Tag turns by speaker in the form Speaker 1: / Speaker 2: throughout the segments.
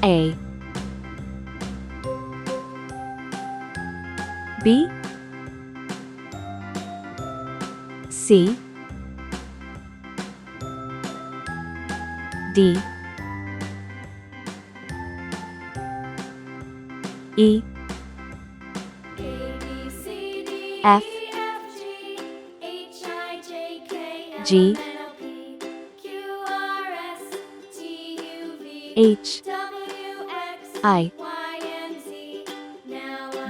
Speaker 1: A, B, C, D, E, F, G, H, I,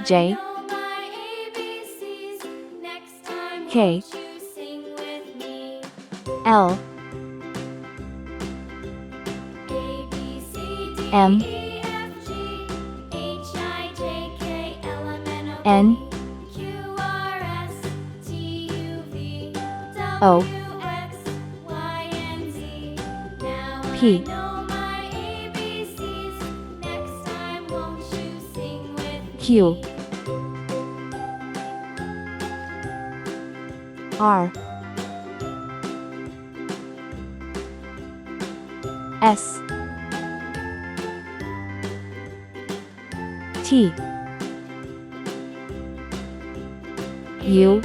Speaker 1: J, K, L, M, N, O, P, Q, R, S, T, U,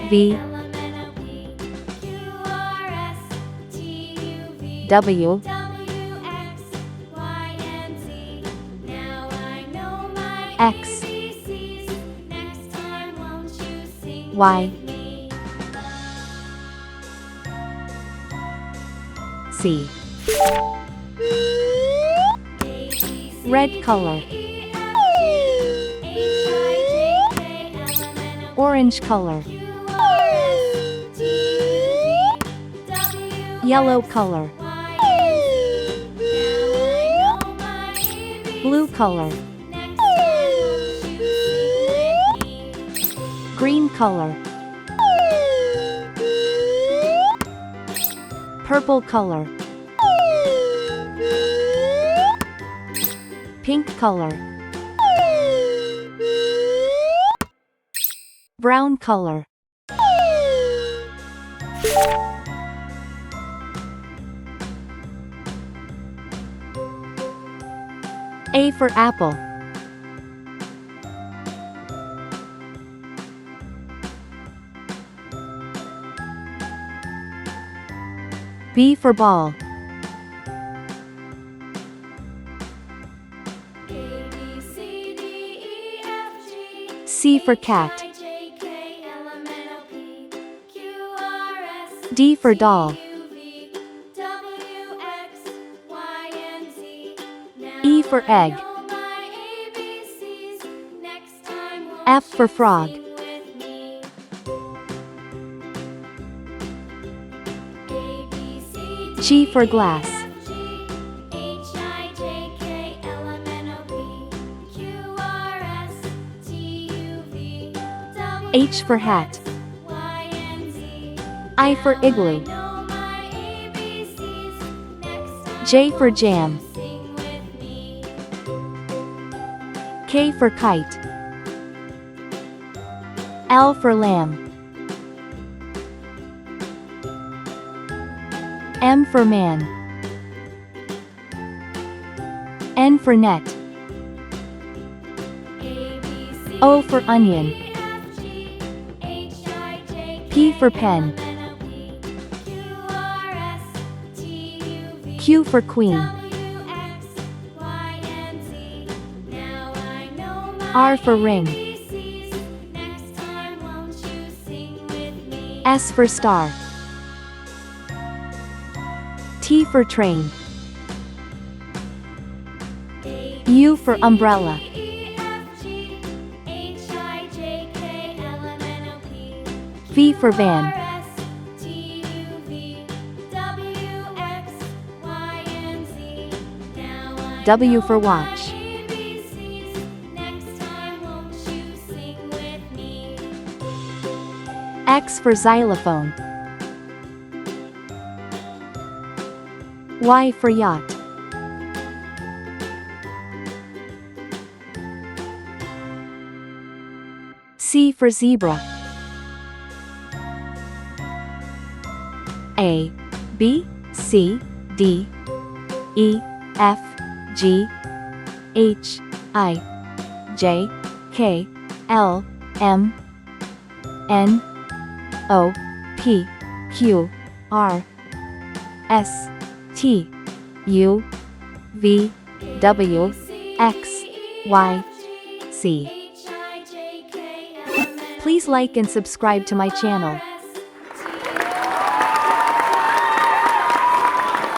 Speaker 1: V, W, X, Y, C. Red color, orange color, yellow color, blue color, green color, purple color, pink color, brown color. A for apple. B for ball. C for cat. D for doll. E for egg. F for frog. G for glass. H for hat. I for igloo. J for jam. K for kite. L for lamb. M for man. N for net. O for onion. P for pen. Q for queen. R for ring. S for star. T for train. U for umbrella. V for van. W for watch. X for xylophone. Y for yacht. C for zebra. A, B, C, D, E, F, G, H, I, J, K, L, M, N, O, P, Q, R, S, T, U, V, W, X, Y, Z. Please like and subscribe to my channel.